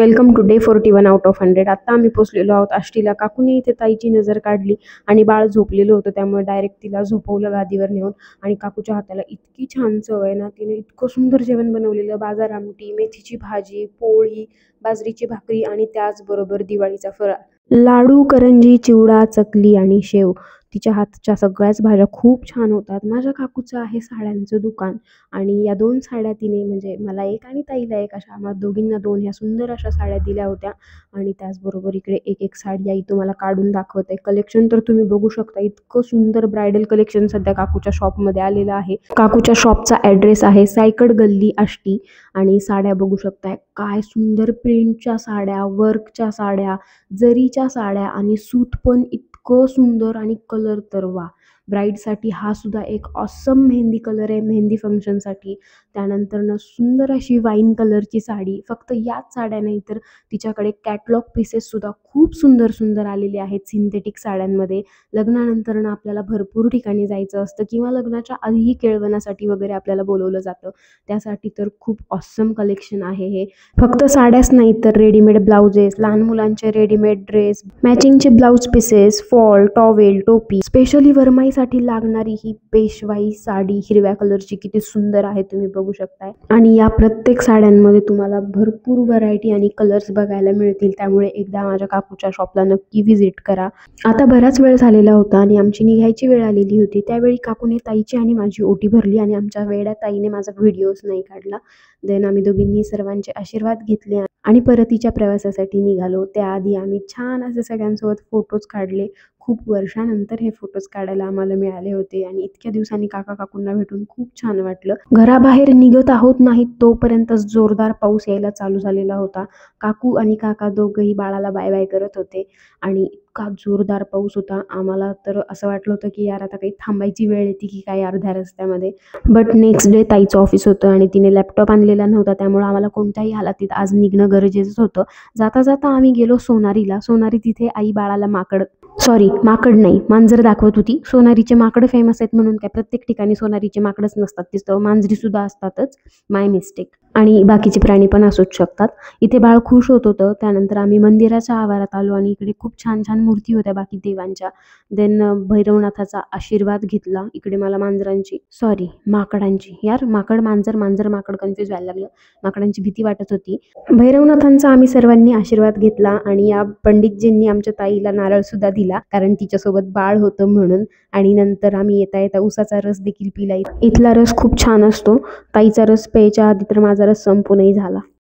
Welcome to day 41 out of 100. आता आम्ही पोचलेलो आहोत आष्टीला. काकूने इथे ताईची नजर काढली आणि बाळ झोपलेलं होतं, त्यामुळे डायरेक्ट तिला झोपवलं गादीवर नेऊन. आणि काकूच्या हाताला इतकी छान चव आहे ना, तिने इतकं सुंदर जेवण बनवलेलं. बाजार आमटी, मेथीची भाजी, पोळी, बाजरीची भाकरी आणि त्याचबरोबर दिवाळीचा फराळ, लाडू, करंजी, चिवडा, चकली आणि शेव. तिच्या हातच्या सगळ्याच भाज्या खूप छान होतात. माझ्या काकूचं आहे साड्यांचं दुकान आणि या 2 साड्या तिने, म्हणजे मला एक आणि ताईला एक, अशा आम्हा दोघींना 2 ह्या सुंदर अशा साड्या दिल्या होत्या. आणि त्याचबरोबर इकडे एक साडी आई तुम्हाला काढून दाखवते. कलेक्शन तर तुम्ही बघू शकता, इतकं सुंदर ब्रायडल कलेक्शन सध्या काकूच्या शॉपमध्ये आलेलं आहे. काकूच्या शॉपचा ॲड्रेस आहे सायकड गल्ली आष्टी. आणि साड्या बघू शकताय, काय सुंदर प्रिंटच्या साड्या, वर्कच्या साड्या, जरीच्या साड्या आणि सूत पण इतकं सुंदर. आणि कलर तर वा, ब्राईडसाठी हा सुद्धा एक ऑसम मेहंदी कलर आहे, मेहंदी फंक्शनसाठी. त्यानंतरनं सुंदर अशी वाईन कलरची साडी. फक्त याच साड्या नाही तर तिच्याकडे कॅटलॉग पीसेससुद्धा खूप सुंदर सुंदर आलेले आहेत सिंथेटिक साड्यांमध्ये. लग्नानंतरनं आपल्याला भरपूर ठिकाणी जायचं असतं किंवा लग्नाच्या आधीही केळवणासाठी वगैरे आपल्याला बोलवलं जातं, त्यासाठी तर खूप ऑसम कलेक्शन आहे हे. फक्त साड्याच नाही तर रेडीमेड ब्लाउजेस, लहान मुलांचे रेडीमेड ड्रेस, मॅचिंगचे ब्लाउज पीसेस, फॉल, टॉवेल, टोपी, स्पेशली वरमाईसाठी लागणारी ही पेशवाई साडी हिरव्या कलरची किती सुंदर आहे तुम्ही बघू शकताय. आणि या प्रत्येक साड्यांमध्ये तुम्हाला भरपूर व्हरायटी आणि कलर्स बघायला मिळतील, त्यामुळे एकदा माझ्या काकूच्या शॉपला नक्की व्हिजिट करा. आता बराच वेळ झालेला होता आणि आमची निघायची वेळ आलेली होती. त्यावेळी काकूने ताईची आणि माझी ओटी भरली आणि आमच्या वेड्या ताईने माझा व्हिडिओच नाही काढला. देन आम्ही दोघींनी सर्वांचे आशीर्वाद घेतले आणि परतीच्या प्रवासासाठी निघालो. त्याआधी आम्ही छान असे सगळ्यांसोबत फोटोज काढले. खूप वर्षानंतर हे फोटोज काढायला आम्हाला मिळाले होते आणि इतक्या दिवसांनी काकांना भेटून खूप छान वाटलं. घराबाहेर निघत आहोत नाहीत तोपर्यंतच जोरदार पाऊस यायला चालू झालेला होता. काकू आणि काका दोघंही बाळाला बाय बाय करत होते आणि इतका जोरदार पाऊस होता. आम्हाला तर असं वाटलं होतं की यार आता काही थांबायची वेळ येते की काय अर्ध्या रस्त्यामध्ये. बट नेक्स्ट डे ताईचं ऑफिस होतं आणि तिने लॅपटॉप आणलेला नव्हता, त्यामुळे आम्हाला कोणत्याही हालातीत आज निघणं गरजेचंच होतं. जाता जाता आम्ही गेलो सोनारीला. सोनारी तिथे आई बाळाला माकड नाही, मांजर दाखवत होती. सोनारीचे माकड फेमस आहेत म्हणून काय प्रत्येक ठिकाणी सोनारीचे माकडच नसतात, तिथं मांजरी सुद्धा असतातच. माय मिस्टेक. आणि बाकीचे प्राणी पण असूच शकतात. इथे बाळ खुश होत होतं. त्यानंतर आम्ही मंदिराच्या आवारात आलो आणि इकडे खूप छान छान मूर्ती होत्या बाकी देवांच्या. देन भैरवनाथाचा आशीर्वाद घेतला. इकडे मला माकडांची, यार माकड मांजर, मांजर माकड कन्फ्यूज व्हायला लागलं. माकडांची भीती वाटत होती. भैरवनाथांचा आम्ही सर्वांनी आशीर्वाद घेतला आणि या पंडितजींनी आमच्या ताईला नारळ सुद्धा दिला, कारण तिच्यासोबत बाळ होतं म्हणून. आणि नंतर आम्ही येता येता उसाचा रस देखील पिला. इथला रस खूप छान असतो. ताईचा रस प्यायच्या आधी तर माझा रस संपूनही झाला.